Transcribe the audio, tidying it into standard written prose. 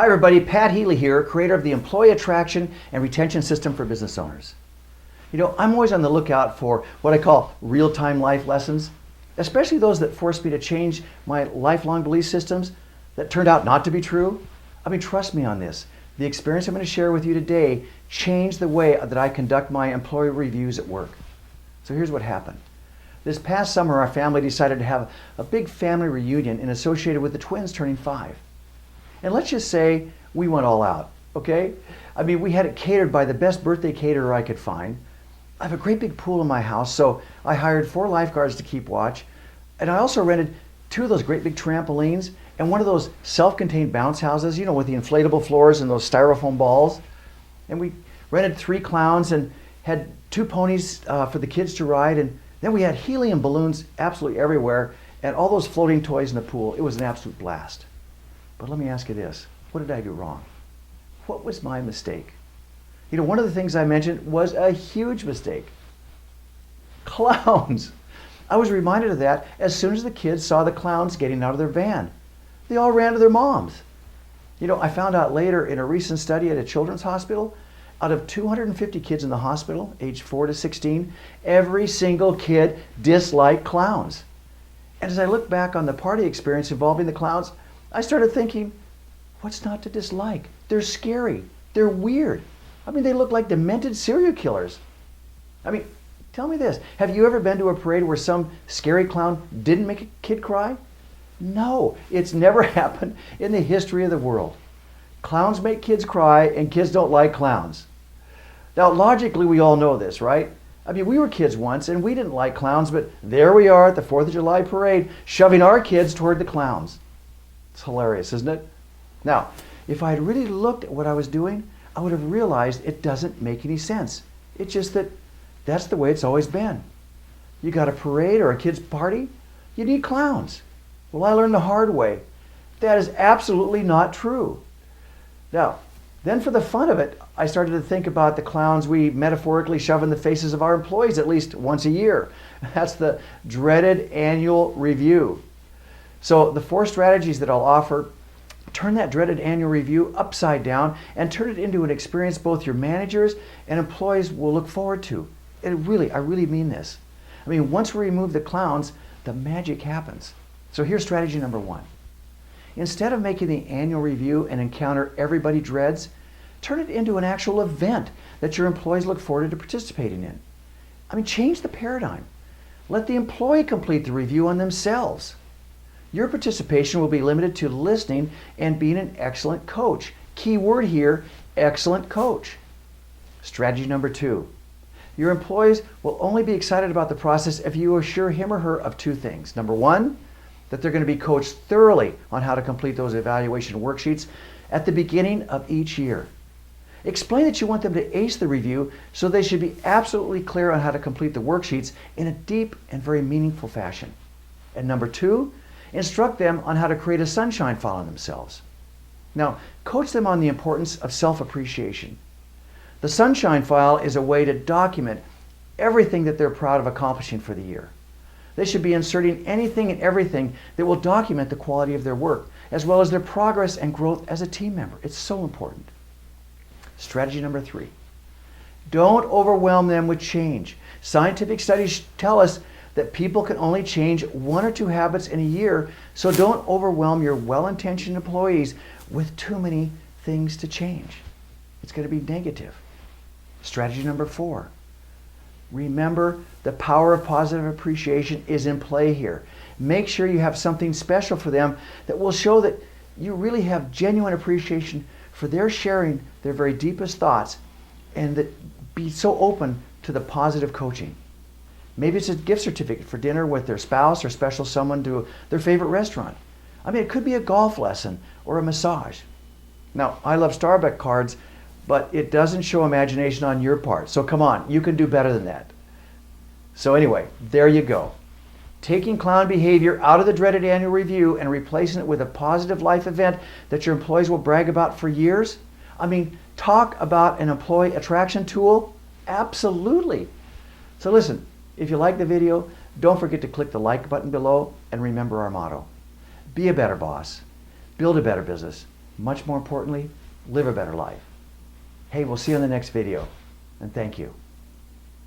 Hi everybody, Pat Healey here, creator of the Employee Attraction and Retention System for Business Owners. You know, I'm always on the lookout for what I call real-time life lessons, especially those that force me to change my lifelong belief systems that turned out not to be true. I mean, trust me on this. The experience I'm going to share with you today changed the way that I conduct my employee reviews at work. So here's what happened. This past summer, our family decided to have a big family reunion and associated with the twins turning 5. And let's just say we went all out, okay? I mean, we had it catered by the best birthday caterer I could find. I have a great big pool in my house, so I hired 4 lifeguards to keep watch. And I also rented 2 of those great big trampolines and one of those self-contained bounce houses, you know, with the inflatable floors and those styrofoam balls. And we rented 3 clowns and had 2 ponies for the kids to ride. And then we had helium balloons absolutely everywhere and all those floating toys in the pool. It was an absolute blast. But let me ask you this, what did I do wrong? What was my mistake? You know, one of the things I mentioned was a huge mistake. Clowns. I was reminded of that as soon as the kids saw the clowns getting out of their van. They all ran to their moms. You know, I found out later in a recent study at a children's hospital, out of 250 kids in the hospital, aged 4 to 16, every single kid disliked clowns. And as I look back on the party experience involving the clowns, I started thinking, what's not to dislike? They're scary. They're weird. I mean, they look like demented serial killers. I mean, tell me this. Have you ever been to a parade where some scary clown didn't make a kid cry? No, it's never happened in the history of the world. Clowns make kids cry and kids don't like clowns. Now, logically, we all know this, right? I mean, we were kids once and we didn't like clowns, but there we are at the 4th of July parade, shoving our kids toward the clowns. It's hilarious, isn't it? Now, if I had really looked at what I was doing, I would have realized it doesn't make any sense. It's just that that's the way it's always been. You got a parade or a kid's party, you need clowns. Well, I learned the hard way. That is absolutely not true. Now, then for the fun of it, I started to think about the clowns we metaphorically shove in the faces of our employees at least once a year. That's the dreaded annual review. So the 4 strategies that I'll offer, turn that dreaded annual review upside down and turn it into an experience both your managers and employees will look forward to. I really mean this. I mean, once we remove the clowns, the magic happens. So here's strategy number 1. Instead of making the annual review an encounter everybody dreads, turn it into an actual event that your employees look forward to participating in. I mean, change the paradigm. Let the employee complete the review on themselves. Your participation will be limited to listening and being an excellent coach. Key word here, excellent coach. Strategy number 2. Your employees will only be excited about the process if you assure him or her of 2 things. Number 1, that they're going to be coached thoroughly on how to complete those evaluation worksheets at the beginning of each year. Explain that you want them to ace the review, so they should be absolutely clear on how to complete the worksheets in a deep and very meaningful fashion. And number 2, instruct them on how to create a sunshine file on themselves. Now, coach them on the importance of self-appreciation. The sunshine file is a way to document everything that they're proud of accomplishing for the year. They should be inserting anything and everything that will document the quality of their work, as well as their progress and growth as a team member. It's so important. Strategy number 3. Don't overwhelm them with change. Scientific studies tell us that people can only change 1 or 2 habits in a year, so don't overwhelm your well-intentioned employees with too many things to change. It's going to be negative. Strategy number 4. Remember, the power of positive appreciation is in play here. Make sure you have something special for them that will show that you really have genuine appreciation for their sharing their very deepest thoughts, and that be so open to the positive coaching. Maybe it's a gift certificate for dinner with their spouse or special someone to their favorite restaurant. I mean, it could be a golf lesson or a massage. Now, I love Starbucks cards, but it doesn't show imagination on your part. So come on, you can do better than that. So anyway, there you go. Taking clown behavior out of the dreaded annual review and replacing it with a positive life event that your employees will brag about for years. I mean, talk about an employee attraction tool. Absolutely. So listen, if you like the video, don't forget to click the like button below and remember our motto. Be a better boss, build a better business, much more importantly, live a better life. Hey, we'll see you in the next video, and thank you.